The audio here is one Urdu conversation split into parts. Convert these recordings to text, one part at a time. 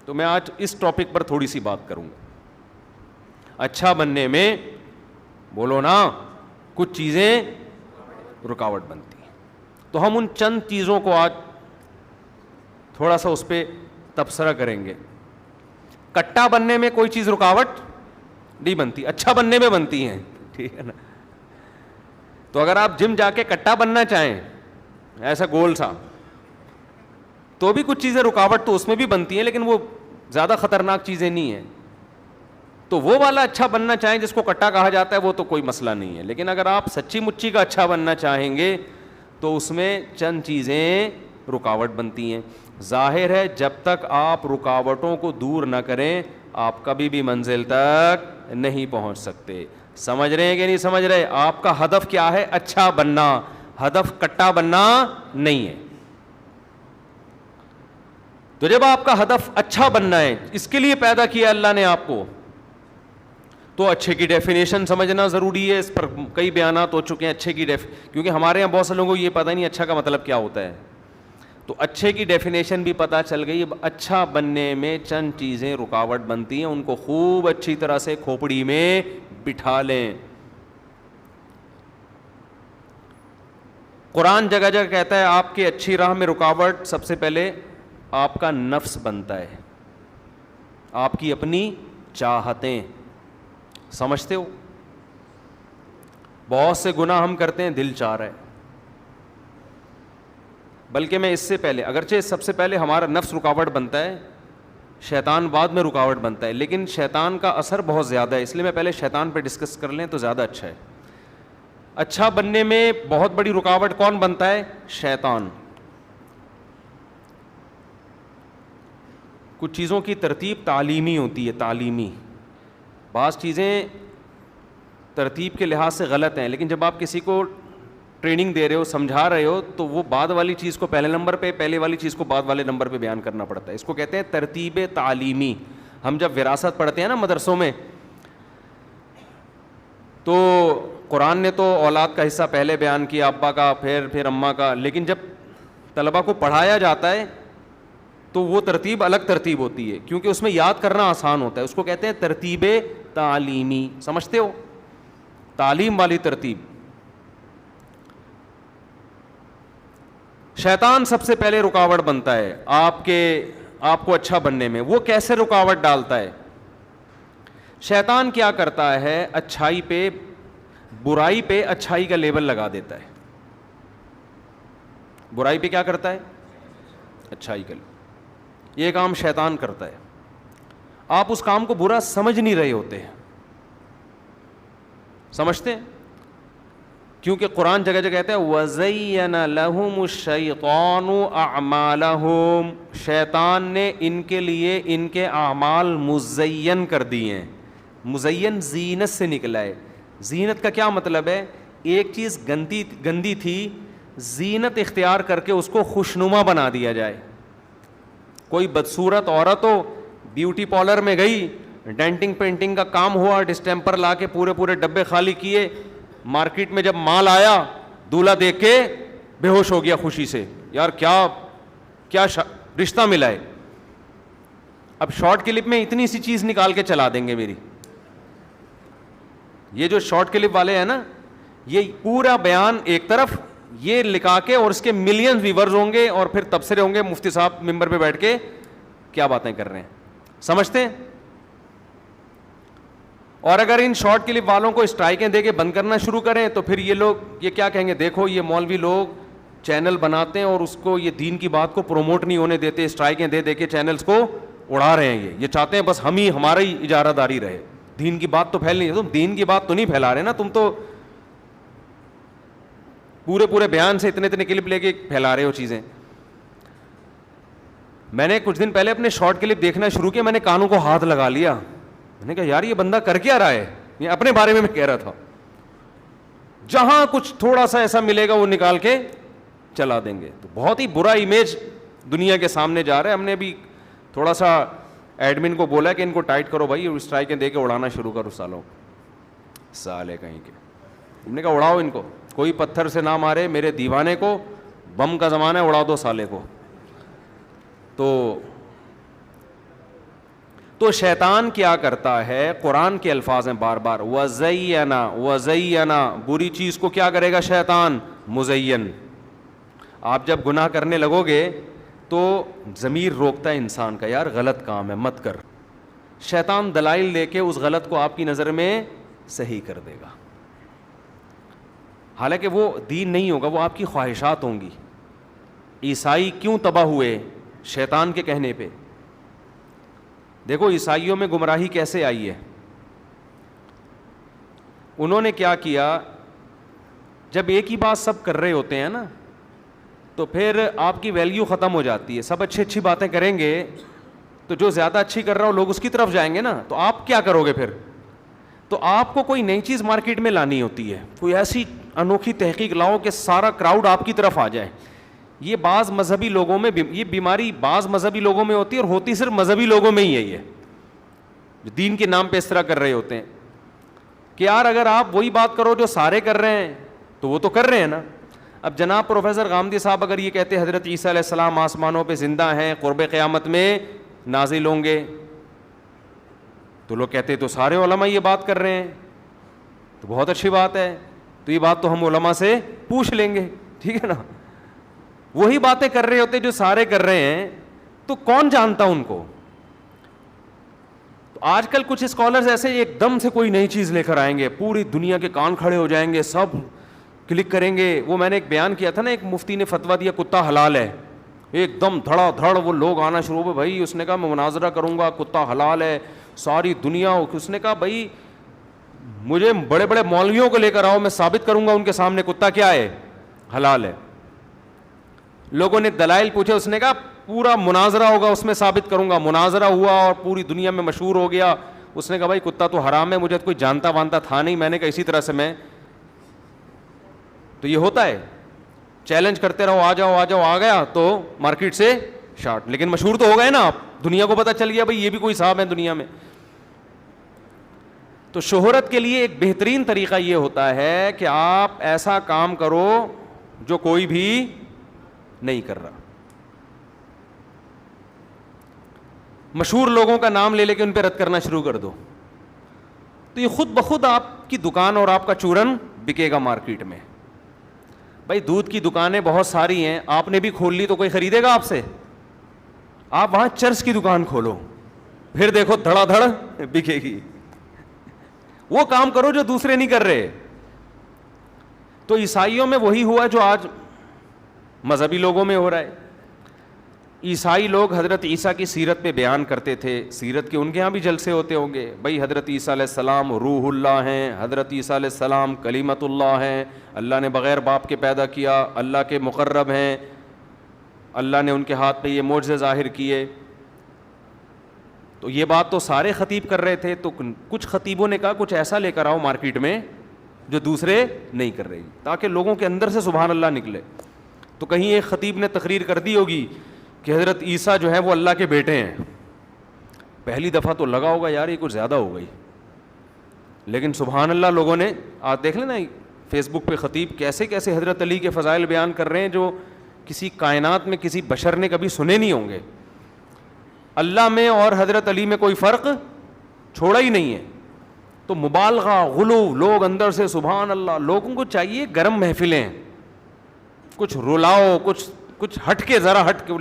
تو میں آج اس ٹاپک پر تھوڑی سی بات کروں گا. اچھا بننے میں بولو نا کچھ چیزیں رکاوٹ بنتی ہیں. تو ہم ان چند چیزوں کو آج تھوڑا سا اس پہ تبصرہ کریں گے. کٹا بننے میں کوئی چیز رکاوٹ نہیں بنتی, اچھا بننے میں بنتی ہیں, ٹھیک ہے نا. تو اگر آپ جم جا کے کٹا بننا چاہیں ایسا گول سا, تو بھی کچھ چیزیں رکاوٹ تو اس میں بھی بنتی ہیں, لیکن وہ زیادہ خطرناک چیزیں نہیں ہیں. تو وہ والا اچھا بننا چاہیں جس کو کٹا کہا جاتا ہے وہ تو کوئی مسئلہ نہیں ہے. لیکن اگر آپ سچی مچی کا اچھا بننا چاہیں گے تو اس میں چند چیزیں رکاوٹ بنتی ہیں. ظاہر ہے جب تک آپ رکاوٹوں کو دور نہ کریں آپ کبھی بھی منزل تک نہیں پہنچ سکتے. سمجھ رہے ہیں کہ نہیں سمجھ رہے؟ آپ کا ہدف کیا ہے؟ اچھا بننا, ہدف کٹا بننا نہیں ہے. تو جب آپ کا ہدف اچھا بننا ہے, اس کے لیے پیدا کیا اللہ نے آپ کو, تو اچھے کی ڈیفینیشن سمجھنا ضروری ہے. اس پر کئی بیانات ہو چکے ہیں اچھے کی کیونکہ ہمارے یہاں بہت سے لوگوں کو یہ پتہ نہیں اچھا کا مطلب کیا ہوتا ہے. تو اچھے کی ڈیفینیشن بھی پتہ چل گئی. اچھا بننے میں چند چیزیں رکاوٹ بنتی ہیں, ان کو خوب اچھی طرح سے کھوپڑی میں بٹھا لیں. قرآن جگہ جگہ کہتا ہے آپ کی اچھی راہ میں رکاوٹ سب سے پہلے آپ کا نفس بنتا ہے, آپ کی اپنی چاہتیں. سمجھتے ہو بہت سے گناہ ہم کرتے ہیں دل چاہ رہا ہے, بلکہ میں اس سے پہلے, اگرچہ سب سے پہلے ہمارا نفس رکاوٹ بنتا ہے, شیطان بعد میں رکاوٹ بنتا ہے, لیکن شیطان کا اثر بہت زیادہ ہے, اس لیے میں پہلے شیطان پہ ڈسکس کر لیں تو زیادہ اچھا ہے. اچھا بننے میں بہت بڑی رکاوٹ کون بنتا ہے؟ شیطان. کچھ چیزوں کی ترتیب تعلیمی ہوتی ہے, تعلیمی. بعض چیزیں ترتیب کے لحاظ سے غلط ہیں, لیکن جب آپ کسی کو ٹریننگ دے رہے ہو, سمجھا رہے ہو, تو وہ بعد والی چیز کو پہلے نمبر پہ, پہلے والی چیز کو بعد والے نمبر پہ بیان کرنا پڑتا ہے. اس کو کہتے ہیں ترتیب تعلیمی. ہم جب وراثت پڑھتے ہیں نا مدرسوں میں, تو قرآن نے تو اولاد کا حصہ پہلے بیان کیا, ابا کا, پھر اماں کا, لیکن جب طلبہ کو پڑھایا جاتا ہے تو وہ ترتیب الگ ترتیب ہوتی ہے, کیونکہ اس میں یاد کرنا آسان ہوتا ہے. اس کو کہتے ہیں ترتیب تعلیمی. سمجھتے ہو؟ تعلیم والی ترتیب. شیطان سب سے پہلے رکاوٹ بنتا ہے آپ کو اچھا بننے میں. وہ کیسے رکاوٹ ڈالتا ہے؟ شیطان کیا کرتا ہے, اچھائی پہ, برائی پہ اچھائی کا لیبل لگا دیتا ہے. برائی پہ کیا کرتا ہے؟ اچھائی کا. یہ کام شیطان کرتا ہے. آپ اس کام کو برا سمجھ نہیں رہے ہوتے ہیں, سمجھتے ہیں؟ کیونکہ قرآن جگہ جگہ کہتا ہے وَزَيَّنَ لَهُمُ الشَّيْطَانُ أَعْمَالَهُمْ. شیطان نے ان کے لیے ان کے اعمال مزین کر دیے ہیں. مزین زینت سے نکلا ہے. زینت کا کیا مطلب ہے؟ ایک چیز گندی تھی, زینت اختیار کر کے اس کو خوشنما بنا دیا جائے. کوئی بدصورت عورت ہو, بیوٹی پارلر میں گئی, ڈینٹنگ پینٹنگ کا کام ہوا, ڈسٹیمپر لا کے پورے ڈبے خالی کیے, مارکیٹ میں جب مال آیا دولہا دیکھ کے بے ہوش ہو گیا خوشی سے, یار کیا رشتہ ملا ہے. اب شارٹ کلپ میں اتنی سی چیز نکال کے چلا دیں گے میری. یہ جو شارٹ کلپ والے ہیں نا, یہ پورا بیان ایک طرف یہ لکھا کے, اور اس کے ملین ویورز ہوں گے, اور پھر تبصرے ہوں گے مفتی صاحب ممبر پہ بیٹھ کے کیا باتیں کر رہے ہیں. سمجھتے ہیں؟ اور اگر ان شارٹ کلپ والوں کو اسٹرائکیں دے کے بند کرنا شروع کریں تو پھر یہ لوگ یہ کیا کہیں گے, دیکھو یہ مولوی لوگ چینل بناتے ہیں اور اس کو یہ دین کی بات کو پروموٹ نہیں ہونے دیتے, اسٹرائکیں دے کے چینلز کو اڑا رہے ہیں. یہ چاہتے ہیں بس ہمارا ہی اجارہ داری رہے, دین کی بات تو پھیل نہیں. تم دین کی بات تو نہیں پھیلا رہے نا, تم تو پورے بیان سے اتنے کلپ لے کے پھیلا رہے ہو چیزیں. میں نے کچھ دن پہلے اپنے شارٹ کلپ دیکھنا شروع کیا, میں نے کانوں کو ہاتھ لگا لیا, میں نے کہا یار یہ بندہ کر کیا رہا ہے. یہ اپنے بارے میں کہہ رہا تھا, جہاں کچھ تھوڑا سا ایسا ملے گا وہ نکال کے چلا دیں گے. تو بہت ہی برا امیج دنیا کے سامنے جا رہا ہے. ہم نے بھی تھوڑا سا ایڈمن کو بولا کہ ان کو ٹائٹ کرو بھائی, اسٹرائکیں دے کے اڑانا شروع کرو سالوں سالے کہیں کے. ہم نے کہا اڑاؤ ان کو, کوئی پتھر سے نہ مارے میرے دیوانے کو, بم کا زمانہ ہے, اڑا دو سالے کو. تو تو شیطان کیا کرتا ہے, قرآن کے الفاظ ہیں بار بار, وزینا وزینا, بری چیز کو کیا کرے گا شیطان, مزین. آپ جب گناہ کرنے لگو گے تو ضمیر روکتا ہے انسان کا, یار غلط کام ہے مت کر. شیطان دلائل لے کے اس غلط کو آپ کی نظر میں صحیح کر دے گا, حالانکہ وہ دین نہیں ہوگا, وہ آپ کی خواہشات ہوں گی. عیسائی کیوں تباہ ہوئے؟ شیطان کے کہنے پہ. دیکھو عیسائیوں میں گمراہی کیسے آئی ہے. انہوں نے کیا کیا, جب ایک ہی بات سب کر رہے ہوتے ہیں نا تو پھر آپ کی ویلیو ختم ہو جاتی ہے. سب اچھی باتیں کریں گے تو جو زیادہ اچھی کر رہا ہو لوگ اس کی طرف جائیں گے نا, تو آپ کیا کرو گے پھر؟ تو آپ کو کوئی نئی چیز مارکیٹ میں لانی ہوتی ہے, کوئی ایسی انوکھی تحقیق لاؤ کہ سارا کراؤڈ آپ کی طرف آ جائے. یہ بعض مذہبی لوگوں میں, یہ بیماری بعض مذہبی لوگوں میں ہوتی ہے اور ہوتی صرف مذہبی لوگوں میں ہی ہے, یہ جو دین کے نام پہ اس طرح کر رہے ہوتے ہیں کہ یار اگر آپ وہی بات کرو جو سارے کر رہے ہیں تو وہ تو کر رہے ہیں نا. اب جناب پروفیسر غامدی صاحب اگر یہ کہتے حضرت عیسیٰ علیہ السلام آسمانوں پہ زندہ ہیں, قرب قیامت میں نازل ہوں گے, تو لوگ کہتے تو سارے علماء یہ بات کر رہے ہیں, تو بہت اچھی بات ہے, تو یہ بات تو ہم علماء سے پوچھ لیں گے, ٹھیک ہے نا. وہی باتیں کر رہے ہوتے جو سارے کر رہے ہیں, تو کون جانتا ان کو. تو آج کل کچھ اسکالرز ایسے ایک دم سے کوئی نئی چیز لے کر آئیں گے, پوری دنیا کے کان کھڑے ہو جائیں گے, سب کلک کریں گے. وہ میں نے ایک بیان کیا تھا نا, ایک مفتی نے فتویٰ دیا کتا حلال ہے, ایک دم دھڑا دھڑ وہ لوگ آنا شروع ہوئے. بھائی اس نے کہا میں مناظرہ کروں گا, کتا حلال ہے, ساری دنیا. اس نے کہا بھائی مجھے بڑے بڑے مولویوں کو لے کر آؤ, میں ثابت کروں گا ان کے سامنے کتا کیا ہے, حلال ہے. لوگوں نے دلائل پوچھے, اس نے کہا پورا مناظرہ ہوگا اس میں ثابت کروں گا. مناظرہ ہوا اور پوری دنیا میں مشہور ہو گیا. اس نے کہا بھائی کتا تو حرام ہے, مجھے کوئی جانتا وانتا تھا نہیں. میں نے کہا اسی طرح سے میں, تو یہ ہوتا ہے چیلنج کرتے رہو, آ جاؤ آ جاؤ, آ گیا تو مارکیٹ سے شارٹ. لیکن مشہور تو ہو گئے نا آپ, دنیا کو پتہ چل گیا بھائی یہ بھی کوئی صاحب ہے دنیا میں. تو شہرت کے لیے ایک بہترین طریقہ یہ ہوتا ہے کہ آپ ایسا کام کرو جو کوئی بھی نہیں کر رہا. مشہور لوگوں کا نام لے کے ان پہ رد کرنا شروع کر دو, تو یہ خود بخود آپ کی دکان اور آپ کا چورن بکے گا مارکیٹ میں. بھائی دودھ کی دکانیں بہت ساری ہیں, آپ نے بھی کھول لی تو کوئی خریدے گا آپ سے؟ آپ وہاں چرس کی دکان کھولو, پھر دیکھو دھڑا دھڑ بکے گی. وہ کام کرو جو دوسرے نہیں کر رہے. تو عیسائیوں میں وہی ہوا جو آج مذہبی لوگوں میں ہو رہا ہے. عیسائی لوگ حضرت عیسیٰ کی سیرت پہ بیان کرتے تھے, سیرت کے ان کے ہاں بھی جلسے ہوتے ہوں گے. بھائی حضرت عیسیٰ علیہ السلام روح اللہ ہیں, حضرت عیسیٰ علیہ السلام کلیمت اللہ ہیں, اللہ نے بغیر باپ کے پیدا کیا, اللہ کے مقرب ہیں, اللہ نے ان کے ہاتھ پہ یہ معجزے ظاہر کیے. تو یہ بات تو سارے خطیب کر رہے تھے. تو کچھ خطیبوں نے کہا کچھ ایسا لے کر آؤ مارکیٹ میں جو دوسرے نہیں کر رہے, تاکہ لوگوں کے اندر سے سبحان اللہ نکلے. تو کہیں ایک خطیب نے تقریر کر دی ہوگی کہ حضرت عیسیٰ جو ہے وہ اللہ کے بیٹے ہیں. پہلی دفعہ تو لگا ہوگا یار یہ کچھ زیادہ ہو گئی, لیکن سبحان اللہ لوگوں نے, آج دیکھ لینا فیس بک پہ خطیب کیسے کیسے حضرت علی کے فضائل بیان کر رہے ہیں جو کسی کائنات میں کسی بشر نے کبھی سنے نہیں ہوں گے. اللہ میں اور حضرت علی میں کوئی فرق چھوڑا ہی نہیں ہے. تو مبالغہ غلو, لوگ اندر سے سبحان اللہ. لوگوں کو چاہیے گرم محفلیں, کچھ رلاؤ, کچھ ہٹ کے, ذرا ہٹ کے.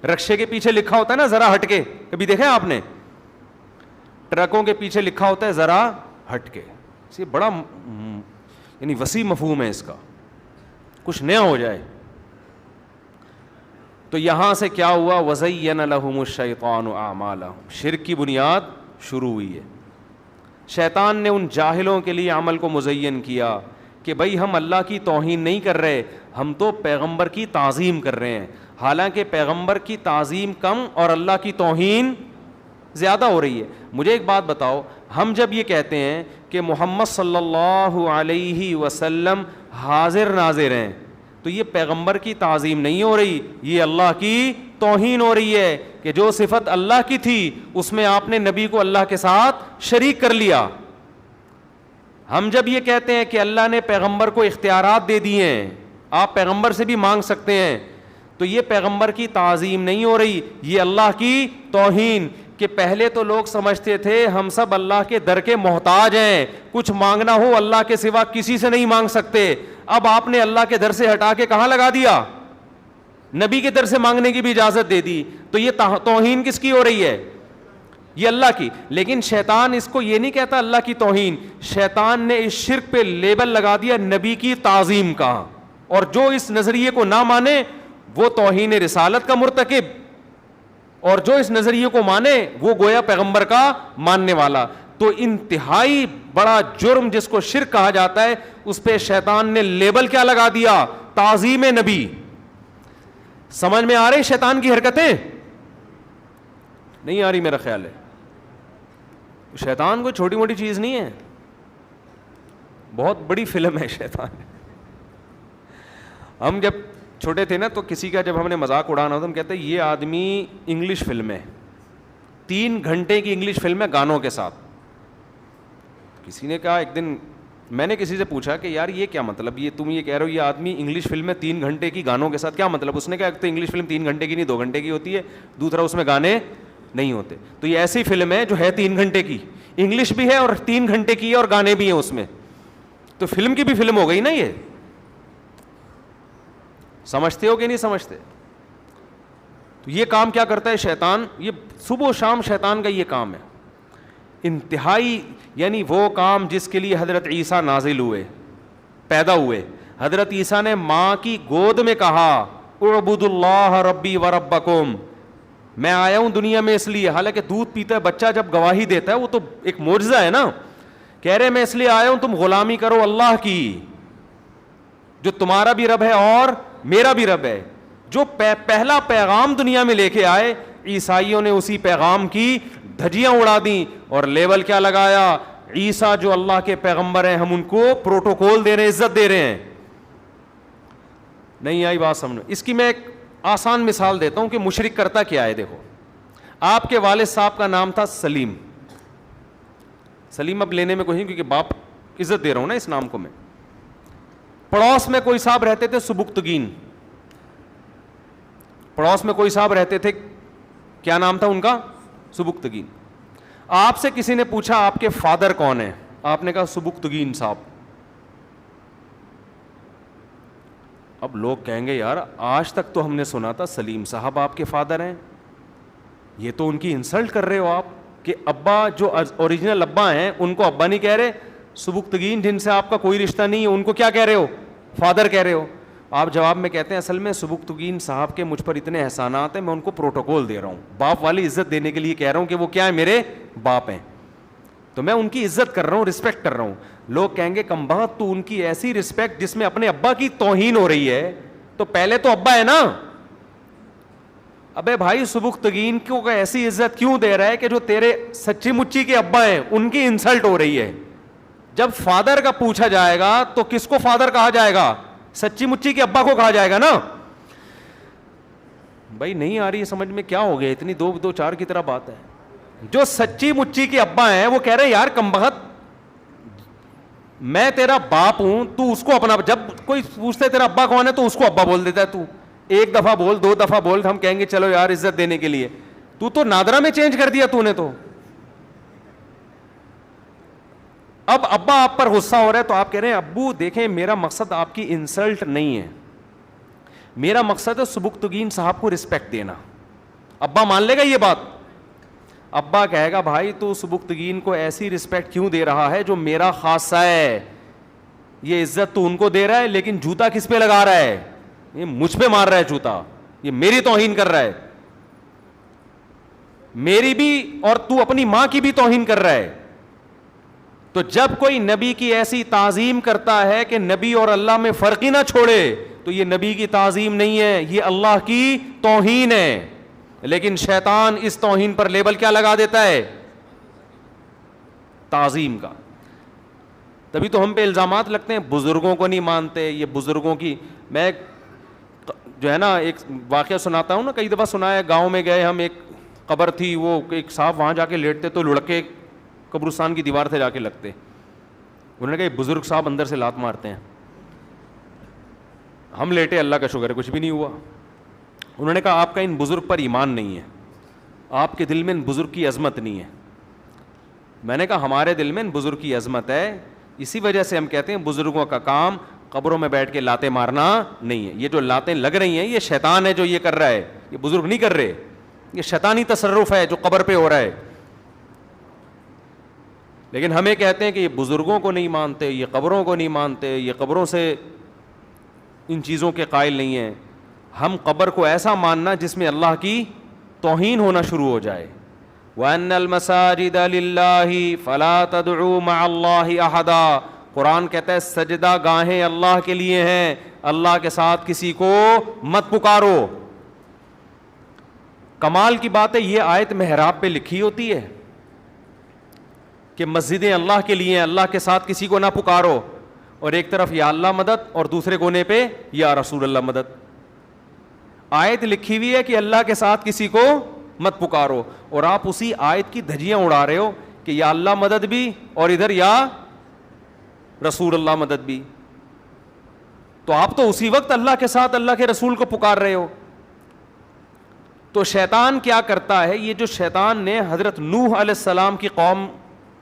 رکشے کے پیچھے لکھا ہوتا ہے نا ذرا ہٹ کے, کبھی دیکھیں آپ نے؟ ٹرکوں کے پیچھے لکھا ہوتا ہے ذرا ہٹ کے. یہ بڑا یعنی وسیع مفہوم ہے اس کا, کچھ نیا ہو جائے. تو یہاں سے کیا ہوا, وَزَيَّنَ لَهُمُ الشَّيْطَانُ أَعْمَالَهُمْ, شرک کی بنیاد شروع ہوئی ہے. شیطان نے ان جاہلوں کے لیے عمل کو مزین کیا کہ بھائی ہم اللہ کی توہین نہیں کر رہے, ہم تو پیغمبر کی تعظیم کر رہے ہیں. حالانکہ پیغمبر کی تعظیم کم اور اللہ کی توہین زیادہ ہو رہی ہے. مجھے ایک بات بتاؤ, ہم جب یہ کہتے ہیں کہ محمد صلی اللہ علیہ وسلم حاضر ناظر ہیں, تو یہ پیغمبر کی تعظیم نہیں ہو رہی, یہ اللہ کی توہین ہو رہی ہے کہ جو صفت اللہ کی تھی اس میں آپ نے نبی کو اللہ کے ساتھ شریک کر لیا. ہم جب یہ کہتے ہیں کہ اللہ نے پیغمبر کو اختیارات دے دیے ہیں, آپ پیغمبر سے بھی مانگ سکتے ہیں, تو یہ پیغمبر کی تعظیم نہیں ہو رہی, یہ اللہ کی توہین. کہ پہلے تو لوگ سمجھتے تھے ہم سب اللہ کے در کے محتاج ہیں, کچھ مانگنا ہو اللہ کے سوا کسی سے نہیں مانگ سکتے. اب آپ نے اللہ کے در سے ہٹا کے کہاں لگا دیا؟ نبی کے در سے مانگنے کی بھی اجازت دے دی. تو یہ توہین کس کی ہو رہی ہے؟ یہ اللہ کی. لیکن شیطان اس کو یہ نہیں کہتا اللہ کی توہین, شیطان نے اس شرک پہ لیبل لگا دیا نبی کی تعظیم کا, اور جو اس نظریے کو نہ مانے وہ توہین رسالت کا مرتکب, اور جو اس نظریے کو مانے وہ گویا پیغمبر کا ماننے والا. تو انتہائی بڑا جرم جس کو شرک کہا جاتا ہے, اس پہ شیطان نے لیبل کیا لگا دیا؟ تعظیم نبی. سمجھ میں آ رہی شیطان کی حرکتیں؟ نہیں آ رہی میرا خیال ہے. شیطان کوئی چھوٹی موٹی چیز نہیں ہے, بہت بڑی فلم ہے شیطان. ہم جب چھوٹے تھے نا تو کسی کا جب ہم نے مذاق اڑانا ہوتا ہم کہتے ہیں یہ آدمی انگلش فلم ہے, 3 گھنٹے کی انگلش فلم ہے گانوں کے ساتھ. کسی نے کہا ایک دن, میں نے کسی سے پوچھا کہ یار یہ کیا مطلب, یہ تم یہ کہہ رہے ہو یہ آدمی انگلش فلم میں 3 گھنٹے کی گانوں کے ساتھ, کیا مطلب؟ اس نے کہا ایک تو انگلش فلم 3 گھنٹے کی نہیں 2 گھنٹے کی ہوتی ہے, دوسرا اس میں گانے نہیں ہوتے. تو یہ ایسی فلم ہے جو ہے 3 گھنٹے کی, انگلش بھی ہے اور 3 گھنٹے کی ہے اور گانے بھی ہیں اس میں, تو فلم کی بھی فلم ہو گئی نا. یہ سمجھتے ہو کہ نہیں سمجھتے؟ تو یہ کام کیا کرتا ہے شیطان, یہ صبح و شام شیطان کا یہ کام ہے انتہائی. یعنی وہ کام جس کے لیے حضرت عیسیٰ نازل ہوئے, پیدا ہوئے. حضرت عیسیٰ نے ماں کی گود میں کہا اعبدوا اللہ ربی و ربکم, میں آیا ہوں دنیا میں اس لیے. حالانکہ دودھ پیتا ہے بچہ جب گواہی دیتا ہے وہ تو ایک معجزہ ہے نا. کہہ رہے میں اس لیے آیا ہوں تم غلامی کرو اللہ کی, جو تمہارا بھی رب ہے اور میرا بھی رب ہے. جو پہلا پیغام دنیا میں لے کے آئے, عیسائیوں نے اسی پیغام کی دھجیاں اڑا دیں اور لیبل کیا لگایا, عیسیٰ جو اللہ کے پیغمبر ہیں ہم ان کو پروٹوکول دے رہے ہیں, عزت دے رہے ہیں. نہیں آئی بات سمجھ؟ اس کی میں ایک آسان مثال دیتا ہوں کہ مشرک کرتا کیا ہے. دیکھو, آپ کے والد صاحب کا نام تھا سلیم. سلیم اب لینے میں کوئی نہیں کیونکہ باپ عزت دے رہا ہوں نا اس نام کو میں. پڑوس میں کوئی صاحب رہتے تھے سبکتگین, پڑوس میں کوئی صاحب رہتے تھے, کیا نام تھا ان کا؟ سبکتگین. آپ سے کسی نے پوچھا آپ کے فادر کون ہیں, آپ نے کہا سبکتگین صاحب. اب لوگ کہیں گے یار آج تک تو ہم نے سنا تھا سلیم صاحب آپ کے فادر ہیں, یہ تو ان کی انسلٹ کر رہے ہو آپ کہ ابا جو اوریجنل ابا ہیں ان کو ابا نہیں کہہ رہے, سبکتگین جن سے آپ کا کوئی رشتہ نہیں ہے ان کو کیا کہہ رہے ہو؟ فادر کہہ رہے ہو. آپ جواب میں کہتے ہیں اصل میں سبکتگین صاحب کے مجھ پر اتنے احسانات ہیں میں ان کو پروٹوکول دے رہا ہوں, باپ والی عزت دینے کے لیے کہہ رہا ہوں کہ وہ کیا ہے میرے باپ ہیں, تو میں ان کی عزت کر رہا ہوں, رسپیکٹ کر رہا ہوں. لوگ کہیں گے کمبخت تو ان کی ایسی رسپیکٹ جس میں اپنے ابا کی توہین ہو رہی ہے, تو پہلے تو ابا ہے نا. ابے بھائی سبکتگین کو ایسی عزت کیوں دے رہا ہے کہ جو تیرے سچی مچی کے ابا ہیں ان کی انسلٹ ہو رہی ہے. جب فادر کا پوچھا جائے گا تو کس کو فادر کہا جائے گا؟ سچی مچی کے ابا کو کہا جائے گا نا. بھائی نہیں آ رہی ہے سمجھ میں, کیا ہو گیا اتنی 2-2-4 کی طرح بات ہے. جو سچی مچی کے ابا ہیں وہ کہہ رہے ہیں یار کمبخت میں تیرا باپ ہوں, تو اس کو اپنا, جب کوئی پوچھتا ہے تیرا ابا کون ہے تو اس کو ابا بول دیتا ہے. تو 1 دفعہ بول 2 دفعہ بول, ہم کہیں گے چلو یار عزت دینے کے لیے, تو نادرا میں چینج کر دیا تو نے. تو اب ابا آپ پر غصہ ہو رہا ہے تو آپ کہہ رہے ہیں ابو دیکھیں میرا مقصد آپ کی انسلٹ نہیں ہے, میرا مقصد ہے سبکتگین صاحب کو رسپیکٹ دینا. ابا مان لے گا یہ بات؟ ابا کہے گا بھائی تو سبکتگین کو ایسی رسپیکٹ کیوں دے رہا ہے جو میرا خاصہ ہے, یہ عزت تو ان کو دے رہا ہے لیکن جوتا کس پہ لگا رہا ہے؟ یہ مجھ پہ مار رہا ہے جوتا, یہ میری توہین کر رہا ہے, میری بھی اور تو اپنی ماں کی بھی توہین کر رہا ہے. تو جب کوئی نبی کی ایسی تعظیم کرتا ہے کہ نبی اور اللہ میں فرق ہی نہ چھوڑے تو یہ نبی کی تعظیم نہیں ہے, یہ اللہ کی توہین ہے. لیکن شیطان اس توہین پر لیبل کیا لگا دیتا ہے؟ تعظیم کا. تبھی تو ہم پہ الزامات لگتے ہیں بزرگوں کو نہیں مانتے, یہ بزرگوں کی. میں جو ہے نا ایک واقعہ سناتا ہوں نا, کئی دفعہ سنا ہے. گاؤں میں گئے ہم, ایک قبر تھی, وہ ایک صاحب وہاں جا کے لیٹتے تو لڑکے قبرستان کی دیوار سے جا کے لگتے. انہوں نے کہا بزرگ صاحب اندر سے لات مارتے ہیں. ہم لیٹے, اللہ کا شکر ہے کچھ بھی نہیں ہوا. انہوں نے کہا آپ کا ان بزرگ پر ایمان نہیں ہے. آپ کے دل میں ان بزرگ کی عظمت نہیں ہے. میں نے کہا ہمارے دل میں ان بزرگ کی عظمت ہے, اسی وجہ سے ہم کہتے ہیں بزرگوں کا کام قبروں میں بیٹھ کے لاتیں مارنا نہیں ہے. یہ جو لاتیں لگ رہی ہیں یہ شیطان ہے جو یہ کر رہا ہے, یہ بزرگ نہیں کر رہے, یہ شیطانی تصرف ہے جو قبر پہ ہو رہا ہے. لیکن ہمیں کہتے ہیں کہ یہ بزرگوں کو نہیں مانتے, یہ قبروں کو نہیں مانتے, یہ قبروں سے ان چیزوں کے قائل نہیں ہیں. ہم قبر کو ایسا ماننا جس میں اللہ کی توہین ہونا شروع ہو جائے. وَأَنَّ الْمَسَاجِدَ لِلَّهِ فَلَا تَدْعُوا مَعَ اللَّهِ أَحَدًا. قرآن کہتا ہے سجدہ گاہیں اللہ کے لیے ہیں, اللہ کے ساتھ کسی کو مت پکارو. کمال کی بات ہے یہ آیت محراب پہ لکھی ہوتی ہے کہ مسجدیں اللہ کے لیے ہیں, اللہ کے ساتھ کسی کو نہ پکارو, اور ایک طرف یا اللہ مدد اور دوسرے کونے پہ یا رسول اللہ مدد. آیت لکھی ہوئی ہے کہ اللہ کے ساتھ کسی کو مت پکارو, اور آپ اسی آیت کی دھجیاں اڑا رہے ہو کہ یا اللہ مدد بھی اور ادھر یا رسول اللہ مدد بھی. تو آپ تو اسی وقت اللہ کے ساتھ اللہ کے رسول کو پکار رہے ہو. تو شیطان کیا کرتا ہے, یہ جو شیطان نے حضرت نوح علیہ السلام کی قوم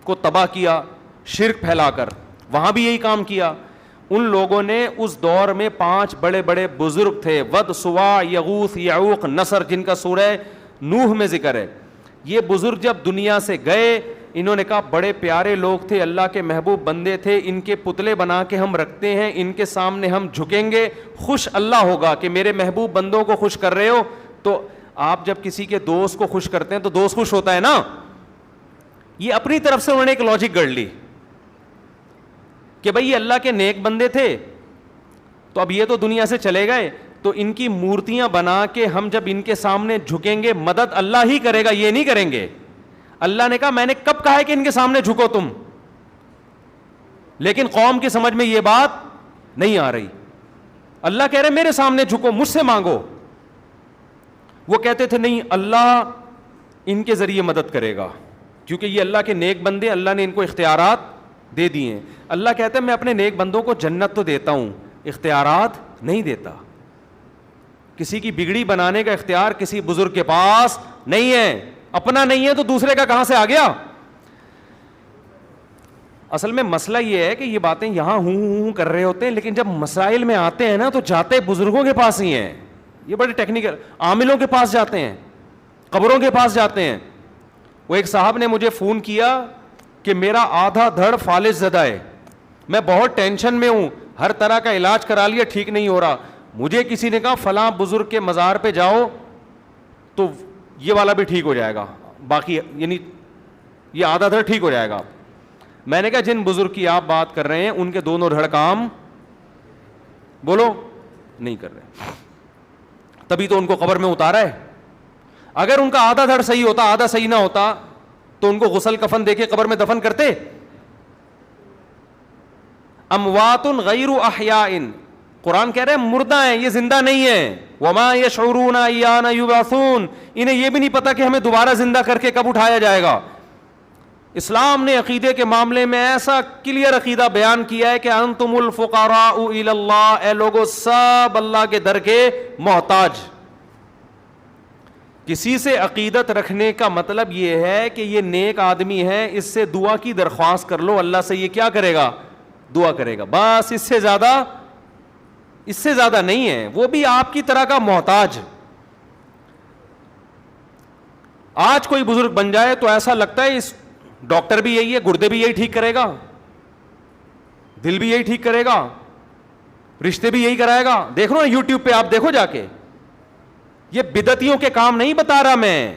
کو تباہ کیا شرک پھیلا کر, وہاں بھی یہی کام کیا. ان لوگوں نے اس دور میں 5 بڑے بڑے بزرگ تھے, ود, سوا, یغوث, یعوق, نصر, جن کا سورہ نوح میں ذکر ہے. یہ بزرگ جب دنیا سے گئے, انہوں نے کہا بڑے پیارے لوگ تھے, اللہ کے محبوب بندے تھے, ان کے پتلے بنا کے ہم رکھتے ہیں, ان کے سامنے ہم جھکیں گے, خوش اللہ ہوگا کہ میرے محبوب بندوں کو خوش کر رہے ہو. تو آپ جب کسی کے دوست کو خوش کرتے ہیں تو دوست خوش ہوتا ہے نا. یہ اپنی طرف سے انہوں نے ایک لاجک گڑھ لی کہ بھئی یہ اللہ کے نیک بندے تھے, تو اب یہ تو دنیا سے چلے گئے, تو ان کی مورتیاں بنا کے ہم جب ان کے سامنے جھکیں گے مدد اللہ ہی کرے گا, یہ نہیں کریں گے. اللہ نے کہا میں نے کب کہا ہے کہ ان کے سامنے جھکو تم, لیکن قوم کی سمجھ میں یہ بات نہیں آ رہی. اللہ کہہ رہے میرے سامنے جھکو, مجھ سے مانگو. وہ کہتے تھے نہیں اللہ ان کے ذریعے مدد کرے گا, کیونکہ یہ اللہ کے نیک بندے, اللہ نے ان کو اختیارات دے دیے ہیں. اللہ کہتا ہے میں اپنے نیک بندوں کو جنت تو دیتا ہوں, اختیارات نہیں دیتا. کسی کی بگڑی بنانے کا اختیار کسی بزرگ کے پاس نہیں ہے, اپنا نہیں ہے تو دوسرے کا کہاں سے آ گیا. اصل میں مسئلہ یہ ہے کہ یہ باتیں یہاں ہوں کر رہے ہوتے ہیں, لیکن جب مسائل میں آتے ہیں نا تو جاتے بزرگوں کے پاس ہی ہیں. یہ بڑے ٹیکنیکل, عاملوں کے پاس جاتے ہیں, قبروں کے پاس جاتے ہیں. وہ ایک صاحب نے مجھے فون کیا کہ میرا آدھا دھڑ فالج زدہ ہے, میں بہت ٹینشن میں ہوں, ہر طرح کا علاج کرا لیا ٹھیک نہیں ہو رہا. مجھے کسی نے کہا فلاں بزرگ کے مزار پہ جاؤ تو یہ والا بھی ٹھیک ہو جائے گا, باقی یعنی یہ آدھا دھڑ ٹھیک ہو جائے گا. میں نے کہا جن بزرگ کی آپ بات کر رہے ہیں ان کے دونوں دھڑ کام بولو نہیں کر رہے, تبھی تو ان کو قبر میں اتارا ہے. اگر ان کا آدھا دھڑ صحیح ہوتا, آدھا صحیح نہ ہوتا, تو ان کو غسل کفن دے کے قبر میں دفن کرتے. اموات غیر احیاء, قرآن کہہ رہے ہیں مردہ ہیں, یہ زندہ نہیں ہے. وما یشعرون ایان یبعثون, انہیں یہ بھی نہیں پتا کہ ہمیں دوبارہ زندہ کر کے کب اٹھایا جائے گا. اسلام نے عقیدے کے معاملے میں ایسا کلیئر عقیدہ بیان کیا ہے کہ انتم الفقراء الی اللہ, اے لوگو سب اللہ کے در کے محتاج. کسی سے عقیدت رکھنے کا مطلب یہ ہے کہ یہ نیک آدمی ہے, اس سے دعا کی درخواست کر لو, اللہ سے یہ کیا کرے گا, دعا کرے گا, بس. اس سے زیادہ نہیں ہے. وہ بھی آپ کی طرح کا محتاج. آج کوئی بزرگ بن جائے تو ایسا لگتا ہے اس ڈاکٹر بھی یہی ہے, گردے بھی یہی ٹھیک کرے گا, دل بھی یہی ٹھیک کرے گا, رشتے بھی یہی کرائے گا. دیکھ لو یوٹیوب پہ آپ دیکھو جا کے, یہ بدعتیوں کے کام نہیں بتا رہا میں,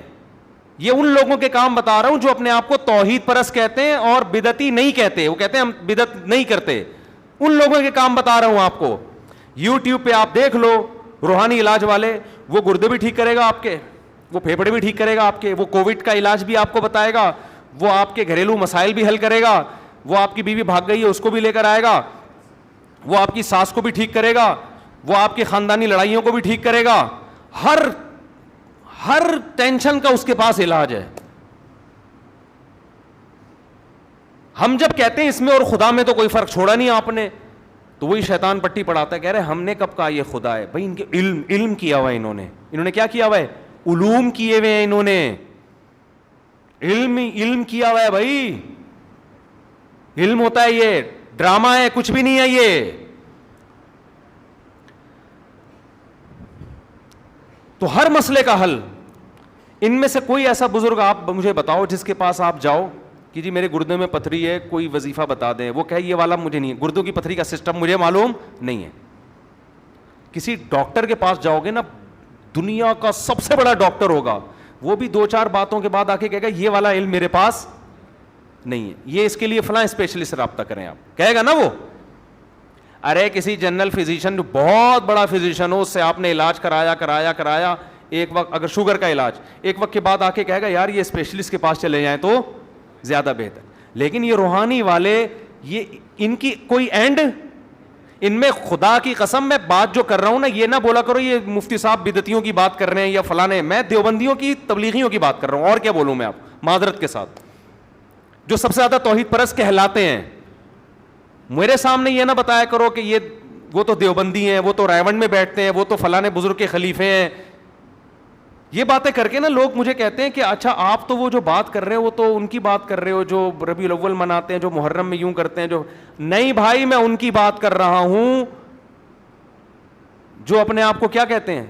یہ ان لوگوں کے کام بتا رہا ہوں جو اپنے آپ کو توحید پرست کہتے ہیں اور بدعتی نہیں کہتے. وہ کہتے ہیں ہم بدعت نہیں کرتے. ان لوگوں کے کام بتا رہا ہوں آپ کو. یوٹیوب پہ آپ دیکھ لو روحانی علاج والے, وہ گردے بھی ٹھیک کرے گا آپ کے, وہ پھیپھڑے بھی ٹھیک کرے گا آپ کے, وہ کووڈ کا علاج بھی آپ کو بتائے گا, وہ آپ کے گھریلو مسائل بھی حل کرے گا, وہ آپ کی بیوی بھاگ گئی ہے اس کو بھی لے کر آئے گا, وہ آپ کی ساس کو بھی ٹھیک کرے گا, وہ آپ کی خاندانی لڑائیوں کو بھی ٹھیک کرے گا. ہر ٹینشن کا اس کے پاس علاج ہے. ہم جب کہتے ہیں اس میں اور خدا میں تو کوئی فرق چھوڑا نہیں آپ نے, تو وہی شیطان پٹی پڑھاتا ہے, کہہ رہے ہم نے کب کہا یہ خدا ہے. بھائی ان کے علم کیا ہوا ہے, انہوں نے کیا کیا ہوا ہے, علوم کیے ہوئے ہیں انہوں نے. علم کیا ہوا ہے بھائی, علم ہوتا ہے, یہ ڈرامہ ہے, کچھ بھی نہیں ہے یہ. تو ہر مسئلے کا حل, ان میں سے کوئی ایسا بزرگ آپ مجھے بتاؤ جس کے پاس آپ جاؤ کہ جی میرے گردے میں پتھری ہے, کوئی وظیفہ بتا دیں, وہ کہے یہ والا مجھے نہیں ہے, گردوں کی پتھری کا سسٹم مجھے معلوم نہیں ہے. کسی ڈاکٹر کے پاس جاؤ گے نا, دنیا کا سب سے بڑا ڈاکٹر ہوگا, وہ بھی 2-4 باتوں کے بعد آ کے کہے گا یہ والا علم میرے پاس نہیں ہے, یہ اس کے لیے فلاں اسپیشلسٹ سے رابطہ کریں آپ, کہے گا نا وہ. ارے کسی جنرل فزیشین جو بہت بڑا فزیشین ہو, اس سے آپ نے علاج کرایا, ایک وقت اگر شوگر کا علاج, ایک وقت کے بعد آ کے کہے گا یار یہ اسپیشلسٹ کے پاس چلے جائیں تو زیادہ بہتر. لیکن یہ روحانی والے, یہ ان کی کوئی اینڈ, ان میں خدا کی قسم میں بات جو کر رہا ہوں نا, یہ نہ بولا کرو یہ مفتی صاحب بدعتیوں کی بات کر رہے ہیں یا فلانے, میں دیوبندیوں کی تبلیغیوں کی بات کر رہا ہوں, اور کیا بولوں میں آپ معذرت کے ساتھ, جو سب سے زیادہ توحید پرست کہلاتے ہیں. میرے سامنے یہ نہ بتایا کرو کہ یہ وہ تو دیوبندی ہیں, وہ تو رائے میں بیٹھتے ہیں, وہ تو فلانے بزرگ کے خلیفے ہیں. یہ باتیں کر کے نا لوگ مجھے کہتے ہیں کہ اچھا آپ تو وہ جو بات کر رہے ہو وہ تو ان کی بات کر رہے ہو جو ربیع الاول مناتے ہیں, جو محرم میں یوں کرتے ہیں, جو نہیں بھائی میں ان کی بات کر رہا ہوں جو اپنے آپ کو کیا کہتے ہیں,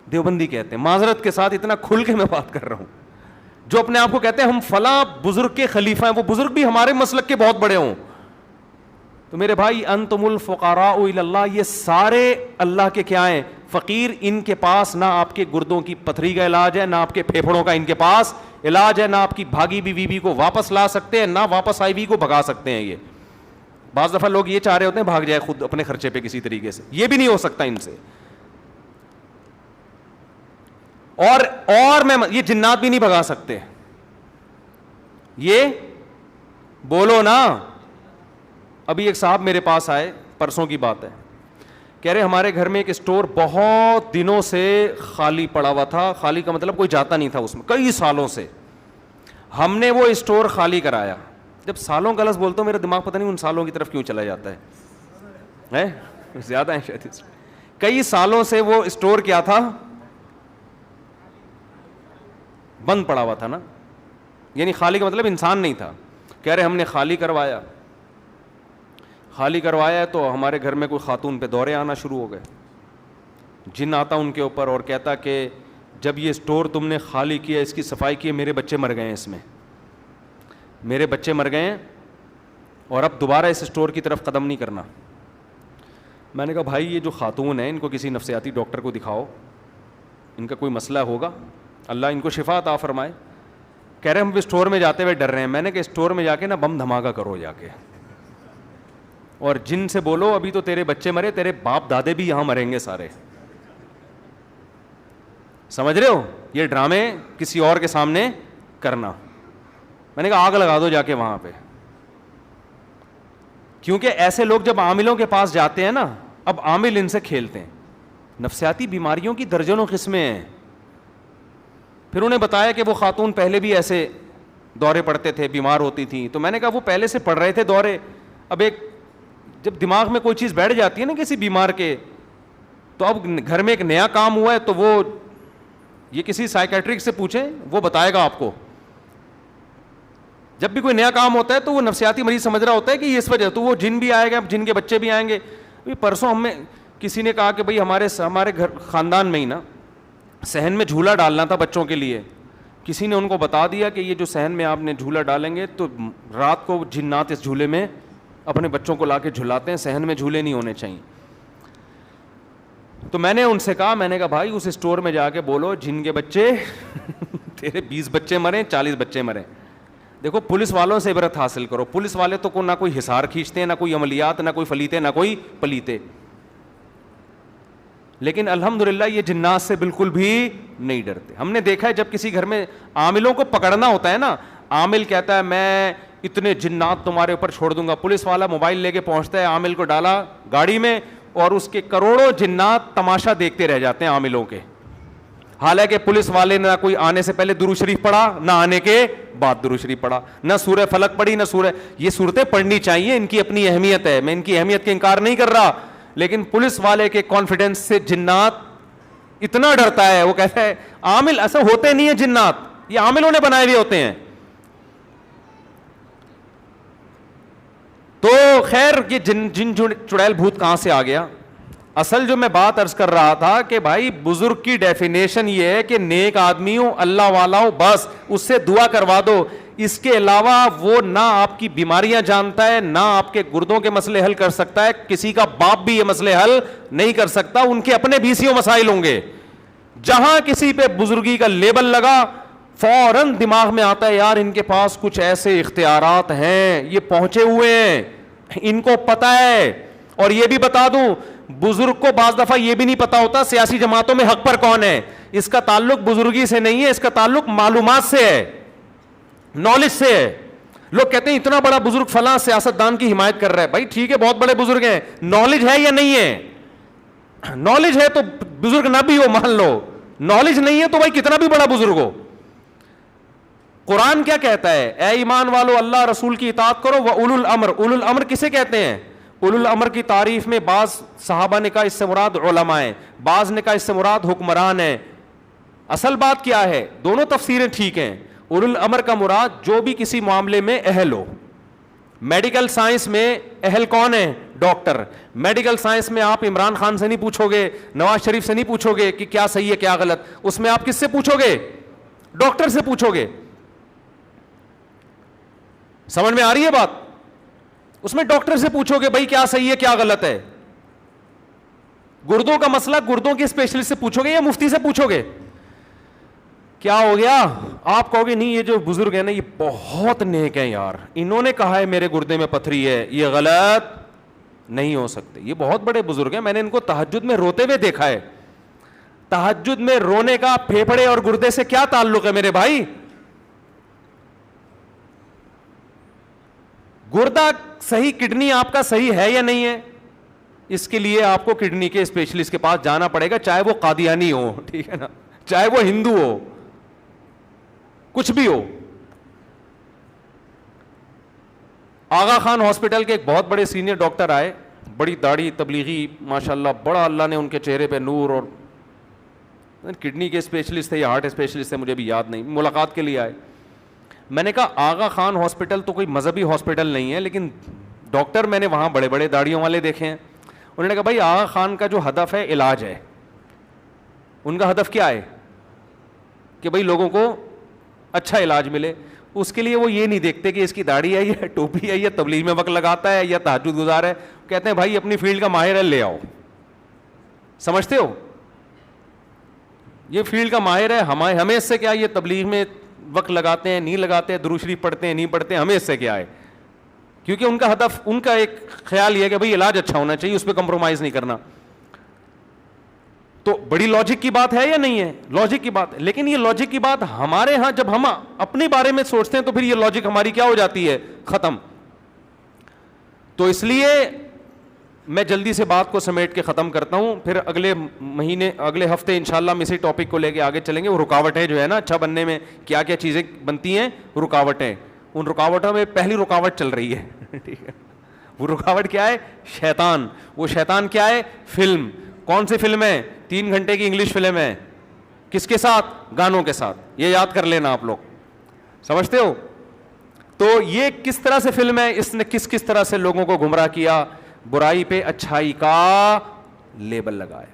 دیوبندی کہتے ہیں. معذرت کے ساتھ اتنا کھل کے میں بات کر رہا ہوں, جو اپنے آپ کو کہتے ہیں ہم فلاں بزرگ کے خلیفہ ہیں, وہ بزرگ بھی ہمارے مسلک کے بہت بڑے ہوں. تو میرے بھائی انتم الفقراء الی اللہ, یہ سارے اللہ کے کیا ہیں, فقیر. ان کے پاس نہ آپ کے گردوں کی پتھری کا علاج ہے, نہ آپ کے پھیپھڑوں کا ان کے پاس علاج ہے, نہ آپ کی بھاگی بھی بیوی کو واپس لا سکتے ہیں, نہ واپس آئی بیوی کو بھگا سکتے ہیں. یہ بعض دفعہ لوگ یہ چاہ رہے ہوتے ہیں بھاگ جائے خود اپنے خرچے پہ کسی طریقے سے, یہ بھی نہیں ہو سکتا ان سے. اور میں یہ جنات بھی نہیں بھگا سکتے, یہ بولو نا. ابھی ایک صاحب میرے پاس آئے, پرسوں کی بات ہے, کہہ رہے ہمارے گھر میں ایک اسٹور بہت دنوں سے خالی پڑا ہوا تھا. خالی کا مطلب کوئی جاتا نہیں تھا اس میں, کئی سالوں سے. ہم نے وہ اسٹور خالی کرایا. جب سالوں کا لفظ بولتا ہوں میرا دماغ پتہ نہیں ان سالوں کی طرف کیوں چلا جاتا ہے, زیادہ ہیں شاید. کئی سالوں سے وہ اسٹور کیا تھا, بند پڑا ہوا تھا نا, یعنی خالی کا مطلب انسان نہیں تھا. کہہ رہے ہم نے خالی کروایا تو ہمارے گھر میں کوئی خاتون پہ دورے آنا شروع ہو گئے. جن آتا ان کے اوپر اور کہتا کہ جب یہ اسٹور تم نے خالی کیا, اس کی صفائی کی, میرے بچے مر گئے ہیں, اس میں میرے بچے مر گئے ہیں اور اب دوبارہ اس اسٹور کی طرف قدم نہیں کرنا. میں نے کہا بھائی یہ جو خاتون ہیں ان کو کسی نفسیاتی ڈاکٹر کو دکھاؤ, ان کا کوئی مسئلہ ہوگا, اللہ ان کو شفا عطا فرمائے. کہہ رہے ہم اسٹور میں جاتے ہوئے ڈر رہے ہیں. میں نے کہا اسٹور میں جا کے نا بم دھماکہ کرو جا کے, اور جن سے بولو ابھی تو تیرے بچے مرے, تیرے باپ دادے بھی یہاں مریں گے سارے. سمجھ رہے ہو, یہ ڈرامے کسی اور کے سامنے کرنا. میں نے کہا آگ لگا دو جا کے وہاں پہ, کیونکہ ایسے لوگ جب عاملوں کے پاس جاتے ہیں نا, اب عامل ان سے کھیلتے ہیں. نفسیاتی بیماریوں کی درجنوں قسمیں ہیں. پھر انہیں بتایا کہ وہ خاتون پہلے بھی ایسے دورے پڑتے تھے, بیمار ہوتی تھیں. تو میں نے کہا وہ پہلے سے پڑ رہے تھے دورے, اب ایک جب دماغ میں کوئی چیز بیٹھ جاتی ہے نا کسی بیمار کے, تو اب گھر میں ایک نیا کام ہوا ہے تو وہ یہ کسی سائیکیٹرک سے پوچھیں, وہ بتائے گا آپ کو. جب بھی کوئی نیا کام ہوتا ہے تو وہ نفسیاتی مریض سمجھ رہا ہوتا ہے کہ یہ اس وجہ, تو وہ جن بھی آئے گا, جن کے بچے بھی آئیں گے. پرسوں ہمیں کسی نے کہا کہ بھائی ہمارے گھر خاندان میں ہی نا صحن میں جھولا ڈالنا تھا بچوں کے لیے. کسی نے ان کو بتا دیا کہ یہ جو صحن میں آپ نے جھولا ڈالیں گے تو رات کو جنات اس جھولے میں اپنے بچوں کو لا کے جھلاتے ہیں, صحن میں جھولے نہیں ہونے چاہیے. تو میں نے ان سے کہا, میں نے کہا بھائی اس اسٹور میں جا کے بولو جن کے بچے تیرے 20 بچے مریں, 40 بچے مریں. دیکھو پولیس والوں سے عبرت حاصل کرو. پولیس والے تو نہ کوئی حصار کھینچتے ہیں, نہ کوئی عملیات, نہ کوئی فلیتے, نہ کوئی پلیتے. لیکن الحمدللہ یہ جنات سے بالکل بھی نہیں ڈرتے. ہم نے دیکھا ہے جب کسی گھر میں عاملوں کو پکڑنا ہوتا ہے نا, عامل کہتا ہے میں اتنے جنات تمہارے اوپر چھوڑ دوں گا, پولیس والا موبائل لے کے پہنچتا ہے, عامل کو ڈالا گاڑی میں, اور اس کے کروڑوں جنات تماشا دیکھتے رہ جاتے ہیں عاملوں کے. حالانکہ پولیس والے نہ کوئی آنے سے پہلے درود شریف پڑھا, نہ آنے کے بعد درود شریف پڑھا, نہ سورہ فلق پڑھی, نہ سورہ. یہ صورتیں پڑھنی چاہیے, ان کی اپنی اہمیت ہے, میں ان کی اہمیت کا انکار نہیں کر رہا. لیکن پولیس والے کے کانفیڈنس سے جنات اتنا ڈرتا ہے, وہ کہتا ہے عامل ایسا ہوتے نہیں ہے جنات. یہ عاملوں نے بنائے ہوئے ہوتے ہیں. تو خیر یہ جن چڑیل بھوت کہاں سے آ گیا؟ اصل جو میں بات عرض کر رہا تھا کہ بھائی بزرگ کی ڈیفینیشن یہ ہے کہ نیک آدمی ہو, اللہ والا ہو, بس اس سے دعا کروا دو. اس کے علاوہ وہ نہ آپ کی بیماریاں جانتا ہے, نہ آپ کے گردوں کے مسئلے حل کر سکتا ہے, کسی کا باپ بھی یہ مسئلے حل نہیں کر سکتا, ان کے اپنے بیسیوں مسائل ہوں گے. جہاں کسی پہ بزرگی کا لیبل لگا فوراً دماغ میں آتا ہے یار ان کے پاس کچھ ایسے اختیارات ہیں, یہ پہنچے ہوئے ہیں, ان کو پتہ ہے. اور یہ بھی بتا دوں, بزرگ کو بعض دفعہ یہ بھی نہیں پتا ہوتا سیاسی جماعتوں میں حق پر کون ہے. اس کا تعلق بزرگی سے نہیں ہے, اس کا تعلق معلومات سے ہے, نالج سے ہے. لوگ کہتے ہیں اتنا بڑا بزرگ فلاں سیاست دان کی حمایت کر رہا ہے. بھائی ٹھیک ہے, بہت بڑے بزرگ ہیں, نالج ہے یا نہیں ہے؟ نالج ہے تو بزرگ نہ بھی ہو مان لو, نالج نہیں ہے تو بھائی کتنا بھی بڑا بزرگ ہو. قرآن کیا کہتا ہے؟ اے ایمان والو اللہ رسول کی اطاعت کرو. وَأُولُو الْأَمْرِ, اولو الامر کسے کہتے ہیں؟ اولو الامر کی تعریف میں بعض صحابہ نے کہا اس سے مراد علماء ہیں, بعض نے کہا اس سے مراد حکمران ہیں. اصل بات کیا ہے؟ دونوں تفسیریں ٹھیک ہیں. اولو الامر کا مراد جو بھی کسی معاملے میں اہل ہو. میڈیکل سائنس میں اہل کون ہے؟ ڈاکٹر. میڈیکل سائنس میں آپ عمران خان سے نہیں پوچھو گے, نواز شریف سے نہیں پوچھو گے کہ کیا صحیح ہے کیا غلط. اس میں آپ کس سے پوچھو گے؟ ڈاکٹر سے پوچھو گے. سمجھ میں آ رہی ہے بات؟ اس میں ڈاکٹر سے پوچھو گے بھائی کیا صحیح ہے کیا غلط ہے. گردوں کا مسئلہ گردوں کے اسپیشلسٹ سے پوچھو گے یا مفتی سے پوچھو گے؟ کیا ہو گیا؟ آپ کہو گے نہیں یہ جو بزرگ ہیں نا یہ بہت نیک ہیں یار, انہوں نے کہا ہے میرے گردے میں پتھری ہے, یہ غلط نہیں ہو سکتے. یہ بہت بڑے بزرگ ہیں, میں نے ان کو تہجد میں روتے ہوئے دیکھا ہے. تہجد میں رونے کا پھیپھڑے اور گردے سے کیا تعلق ہے میرے بھائی؟ گردہ صحیح, کڈنی آپ کا صحیح ہے یا نہیں ہے, اس کے لیے آپ کو کڈنی کے اسپیشلسٹ کے پاس جانا پڑے گا, چاہے وہ قادیانی ہو, ٹھیک ہے نا, چاہے وہ ہندو ہو, کچھ بھی ہو. آغا خان ہاسپٹل کے ایک بہت بڑے سینئر ڈاکٹر آئے, بڑی داڑھی تبلیغی ماشاءاللہ, بڑا اللہ نے ان کے چہرے پہ نور, اور کڈنی کے اسپیشلسٹ تھے یا ہارٹ اسپیشلسٹ تھے مجھے بھی یاد نہیں, ملاقات کے لیے آئے. میں نے کہا آغا خان ہاسپٹل تو کوئی مذہبی ہاسپٹل نہیں ہے, لیکن ڈاکٹر میں نے وہاں بڑے بڑے داڑھیوں والے دیکھے ہیں. انہوں نے کہا بھائی آغا خان کا جو ہدف ہے علاج ہے. ان کا ہدف کیا ہے؟ کہ بھائی لوگوں کو اچھا علاج ملے. اس کے لیے وہ یہ نہیں دیکھتے کہ اس کی داڑھی ہے یا ٹوپی ہے یا تبلیغ میں وقت لگاتا ہے یا تہجد گزار ہے. کہتے ہیں بھائی اپنی فیلڈ کا ماہر ہے لے آؤ. سمجھتے ہو؟ یہ فیلڈ کا ماہر ہے, ہمیں اس سے کیا, یہ تبلیغ میں وقت لگاتے ہیں نہیں لگاتے ہیں, درود شریف پڑھتے ہیں نہیں پڑھتے ہیں, ہمیں اس سے کیا ہے. کیونکہ ان کا ہدف, ان کا ایک خیال یہ ہے کہ بھائی علاج اچھا ہونا چاہیے, اس پہ کمپرومائز نہیں کرنا. تو بڑی لاجک کی بات ہے یا نہیں ہے؟ لاجک کی بات ہے. لیکن یہ لاجک کی بات ہمارے ہاں جب ہم اپنے بارے میں سوچتے ہیں تو پھر یہ لاجک ہماری کیا ہو جاتی ہے؟ ختم. تو اس لیے میں جلدی سے بات کو سمیٹ کے ختم کرتا ہوں, پھر اگلے مہینے اگلے ہفتے انشاءاللہ ہم اسی ٹاپک کو لے کے آگے چلیں گے. وہ رکاوٹیں جو ہے نا اچھا بننے میں, کیا کیا چیزیں بنتی ہیں, رکاوٹیں. ان رکاوٹوں میں پہلی رکاوٹ چل رہی ہے, ٹھیک ہے. وہ رکاوٹ کیا ہے؟ شیطان. وہ شیطان کیا ہے؟ فلم. کون سی فلم ہے؟ 3 گھنٹے کی انگلش فلم ہے. کس کے ساتھ؟ گانوں کے ساتھ. یہ یاد کر لینا آپ لوگ, سمجھتے ہو؟ تو یہ کس طرح سے فلم ہے, اس نے کس طرح سے لوگوں کو گمراہ کیا, برائی پہ اچھائی کا لیبل لگایا.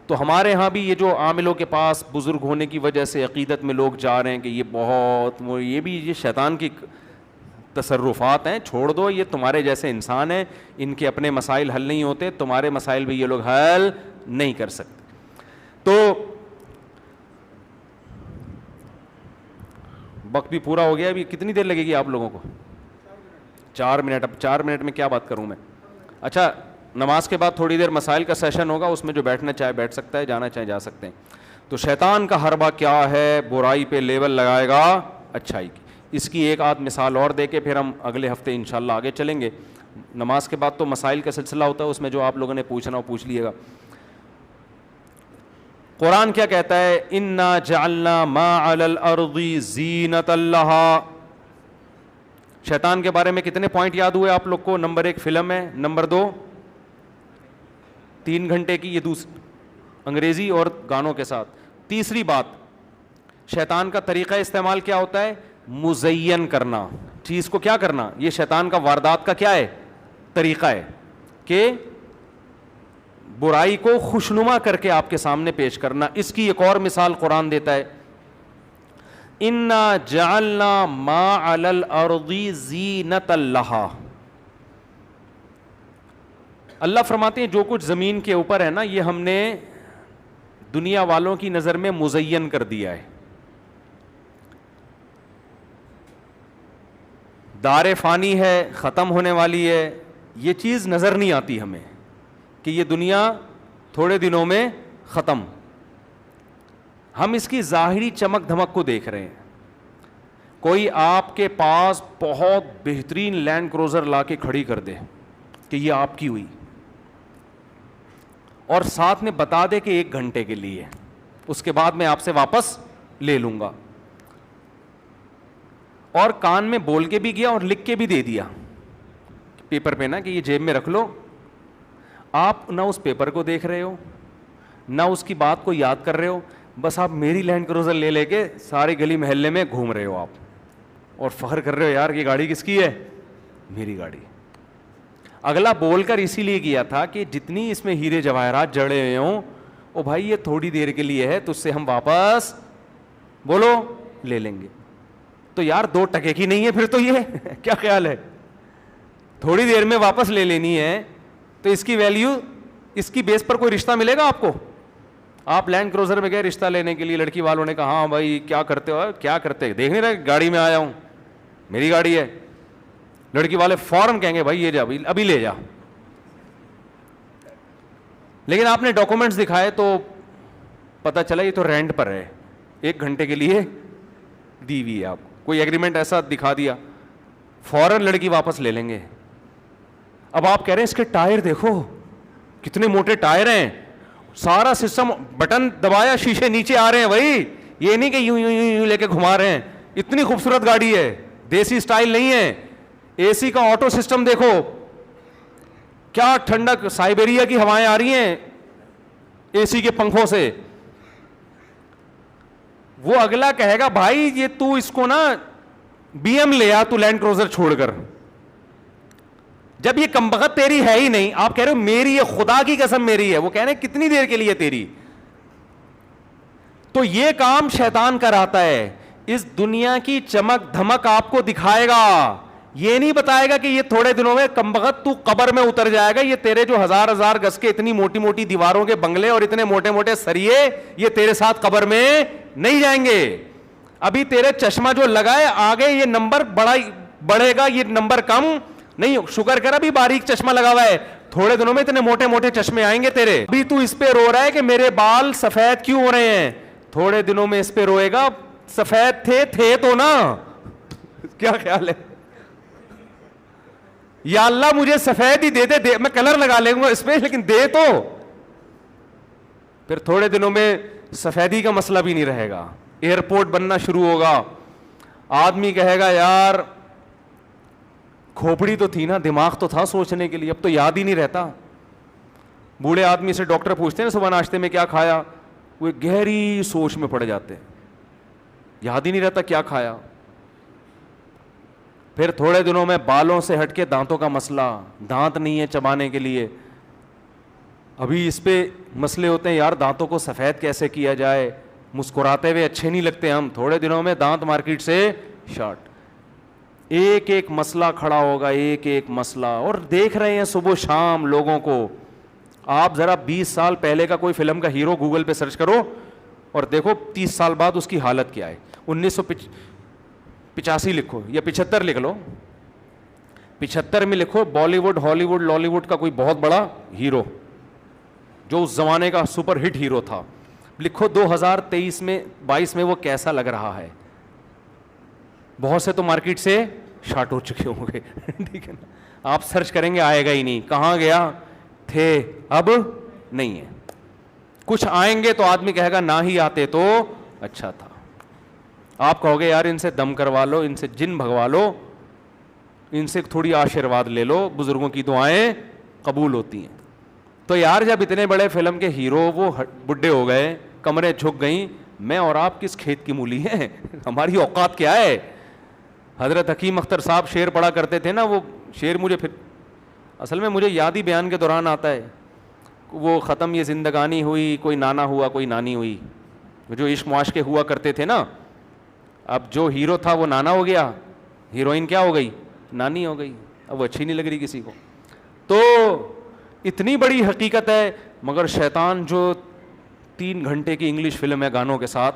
تو ہمارے ہاں بھی یہ جو عاملوں کے پاس بزرگ ہونے کی وجہ سے عقیدت میں لوگ جا رہے ہیں کہ یہ بہت, یہ بھی یہ شیطان کی تصرفات ہیں. چھوڑ دو, یہ تمہارے جیسے انسان ہیں, ان کے اپنے مسائل حل نہیں ہوتے, تمہارے مسائل بھی یہ لوگ حل نہیں کر سکتے. تو وقت بھی پورا ہو گیا. ابھی کتنی دیر لگے گی آپ لوگوں کو؟ 4 منٹ. اب 4 منٹ میں کیا بات کروں میں؟ اچھا, نماز کے بعد تھوڑی دیر مسائل کا سیشن ہوگا, اس میں جو بیٹھنا چاہے بیٹھ سکتا ہے, جانا چاہے جا سکتے ہیں. تو شیطان کا حربہ کیا ہے؟ برائی پہ لیبل لگائے گا اچھائی کی. اس کی ایک آدھ مثال اور دے کے پھر ہم اگلے ہفتے انشاءاللہ آگے چلیں گے. نماز کے بعد تو مسائل کا سلسلہ ہوتا ہے, اس میں جو آپ لوگوں نے پوچھنا ہو پوچھ لیے گا. قرآن کیا کہتا ہے؟ انا جعلنا ما علی الارض زینۃ لہا. شیطان کے بارے میں کتنے پوائنٹ یاد ہوئے آپ لوگ کو؟ نمبر 1 فلم ہے, نمبر 2 3 گھنٹے کی یہ انگریزی اور گانوں کے ساتھ. تیسری بات, شیطان کا طریقہ استعمال کیا ہوتا ہے؟ مزین کرنا، چیز کو کیا کرنا، یہ شیطان کا واردات کا کیا ہے؟ طریقہ ہے کہ برائی کو خوشنما کر کے آپ کے سامنے پیش کرنا. اس کی ایک اور مثال قرآن دیتا ہے، اِنَّا جَعَلْنَا مَا عَلَى الْأَرْضِ زِینَةً لَهَا. اللہ فرماتے ہیں جو کچھ زمین کے اوپر ہے نا، یہ ہم نے دنیا والوں کی نظر میں مزین کر دیا ہے. دار فانی ہے، ختم ہونے والی ہے، یہ چیز نظر نہیں آتی ہمیں کہ یہ دنیا تھوڑے دنوں میں ختم. ہم اس کی ظاہری چمک دھمک کو دیکھ رہے ہیں. کوئی آپ کے پاس بہت بہترین لینڈ کروزر لا کے کھڑی کر دے کہ یہ آپ کی ہوئی، اور ساتھ میں بتا دے کہ 1 گھنٹے کے لیے، اس کے بعد میں آپ سے واپس لے لوں گا، اور کان میں بول کے بھی گیا اور لکھ کے بھی دے دیا پیپر پہ نا کہ یہ جیب میں رکھ لو. آپ نہ اس پیپر کو دیکھ رہے ہو، نہ اس کی بات کو یاد کر رہے ہو، بس آپ میری لینڈ کروزر لے لے کے ساری گلی محلے میں گھوم رہے ہو آپ، اور فخر کر رہے ہو یار یہ گاڑی کس کی ہے؟ میری گاڑی. اگلا بول کر اسی لیے کیا تھا کہ جتنی اس میں ہیرے جواہرات جڑے ہوئے ہوں، او بھائی یہ تھوڑی دیر کے لیے ہے، تو اس سے ہم واپس بولو لے لیں گے. تو یار 2 ٹکے کی نہیں ہے پھر تو یہ کیا خیال ہے؟ تھوڑی دیر میں واپس لے لینی ہے تو اس کی ویلیو، اس کی بیس پر کوئی رشتہ ملے گا آپ کو؟ آپ لینڈ کروزر میں گئے رشتہ لینے کے لیے، لڑکی والوں نے کہا ہاں بھائی کیا کرتے ہو؟ کیا کرتے؟ دیکھ نہیں رہے گاڑی میں آیا ہوں، میری گاڑی ہے. لڑکی والے فوراً کہیں گے بھائی یہ جا ابھی لے جا. لیکن آپ نے ڈاکومنٹس دکھائے تو پتا چلا یہ تو رینٹ پر ہے، 1 گھنٹے کے لیے دی ہوئی ہے. آپ کوئی ایگریمنٹ ایسا دکھا دیا، فوراً لڑکی واپس لے لیں گے. اب آپ کہہ رہے ہیں اس کے ٹائر دیکھو کتنے موٹے ٹائر ہیں، سارا سسٹم بٹن دبایا شیشے نیچے آ رہے ہیں. بھائی یہ نہیں کہ یوں یوں یوں یوں لے کے گھما رہے ہیں، اتنی خوبصورت گاڑی ہے، دیسی سٹائل نہیں ہے. اے سی کا آٹو سسٹم دیکھو، کیا ٹھنڈک، سائبیریا کی ہوائیں آ رہی ہیں اے سی کے پنکھوں سے. وہ اگلا کہے گا بھائی یہ تو اس کو نا بی ایم لے آ، تو لینڈ کروزر چھوڑ کر. جب یہ کمبخت تیری ہے ہی نہیں، آپ کہہ رہے ہو میری ہے، خدا کی قسم میری ہے، وہ کہہ رہے ہیں کتنی دیر کے لیے تیری. تو یہ کام شیطان کراتا ہے، اس دنیا کی چمک دھمک آپ کو دکھائے گا، یہ نہیں بتائے گا کہ یہ تھوڑے دنوں میں کمبخت تو قبر میں اتر جائے گا. یہ تیرے جو 1000 گز کے اتنی موٹی موٹی دیواروں کے بنگلے اور اتنے موٹے موٹے سریے، یہ تیرے ساتھ قبر میں نہیں جائیں گے. ابھی تیرے چشمہ جو لگائے آگے یہ نمبر بڑھے گا، یہ نمبر کم نہیں. شکر کر ابھی باریک چشمہ لگا ہوا ہے، تھوڑے دنوں میں اتنے موٹے موٹے چشمے آئیں گے تیرے. ابھی تو اس پہ رو رہا ہے کہ میرے بال سفید کیوں ہو رہے ہیں، تھوڑے دنوں میں اس پہ روئے گا سفید تھے تو نا. کیا خیال ہے؟ یا اللہ مجھے سفید ہی دے دے، میں کلر لگا لوں گا اس پہ، لیکن دے تو. پھر تھوڑے دنوں میں سفیدی کا مسئلہ بھی نہیں رہے گا، ایئرپورٹ بننا شروع ہوگا. آدمی کہے گا یار کھوپڑی تو تھی نا، دماغ تو تھا سوچنے کے لیے، اب تو یاد ہی نہیں رہتا. بوڑھے آدمی سے ڈاکٹر پوچھتے ہیں صبح ناشتے میں کیا کھایا، وہ گہری سوچ میں پڑ جاتے ہیں، یاد ہی نہیں رہتا کیا کھایا. پھر تھوڑے دنوں میں بالوں سے ہٹ کے دانتوں کا مسئلہ، دانت نہیں ہے چبانے کے لیے. ابھی اس پہ مسئلے ہوتے ہیں یار دانتوں کو سفید کیسے کیا جائے، مسکراتے ہوئے اچھے نہیں لگتے ہم، تھوڑے دنوں میں دانت مارکیٹ سے شارٹ. ایک ایک مسئلہ کھڑا ہوگا، ایک ایک مسئلہ. اور دیکھ رہے ہیں صبح شام لوگوں کو. آپ ذرا 20 سال پہلے کا کوئی فلم کا ہیرو گوگل پہ سرچ کرو اور دیکھو 30 سال بعد اس کی حالت کیا ہے. 1985 لکھو یا 75 لکھ لو، 75 میں لکھو بالی ووڈ ہالی ووڈ لالی ووڈ کا کوئی بہت بڑا ہیرو جو اس زمانے کا سپر ہٹ ہیرو تھا. لکھو 2023 میں 22 میں وہ کیسا لگ رہا ہے. بہت سے تو مارکیٹ سے شارٹ ہو چکے ہوں گے. ٹھیک ہے نا، آپ سرچ کریں گے آئے گا ہی نہیں. کہاں گیا تھے اب نہیں ہے. کچھ آئیں گے تو آدمی کہے گا نہ ہی آتے تو اچھا تھا. آپ کہو گے یار ان سے دم کروا لو، ان سے جن بھگوا لو، ان سے تھوڑی آشیرواد لے لو، بزرگوں کی دعائیں قبول ہوتی ہیں. تو یار جب اتنے بڑے فلم کے ہیرو وہ بڈھے ہو گئے، کمریں جھک گئیں، میں اور آپ کس کھیت کی مولی ہیں, ہماری اوقات کیا ہے. حضرت حکیم اختر صاحب شعر پڑھا کرتے تھے نا, وہ شعر مجھے پھر اصل میں مجھے یاد ہی بیان کے دوران آتا ہے. وہ ختم یہ زندگانی ہوئی, کوئی نانا ہوا کوئی نانی ہوئی, جو عشق معاشقے ہوا کرتے تھے نا, اب جو ہیرو تھا وہ نانا ہو گیا, ہیروئن کیا ہو گئی, نانی ہو گئی, اب وہ اچھی نہیں لگ رہی کسی کو. تو اتنی بڑی حقیقت ہے, مگر شیطان جو 3 گھنٹے کی انگلش فلم ہے گانوں کے ساتھ,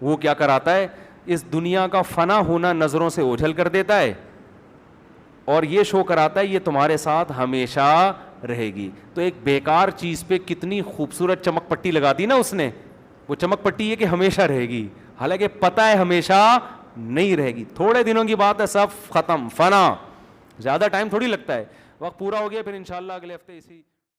وہ کیا کراتا ہے, اس دنیا کا فنا ہونا نظروں سے اوجھل کر دیتا ہے, اور یہ شو کراتا ہے یہ تمہارے ساتھ ہمیشہ رہے گی. تو ایک بیکار چیز پہ کتنی خوبصورت چمک پٹی لگا دی نا اس نے, وہ چمک پٹی ہے کہ ہمیشہ رہے گی, حالانکہ پتہ ہے ہمیشہ نہیں رہے گی. تھوڑے دنوں کی بات ہے, سب ختم, فنا, زیادہ ٹائم تھوڑی لگتا ہے. وقت پورا ہو گیا, پھر انشاءاللہ اگلے ہفتے اسی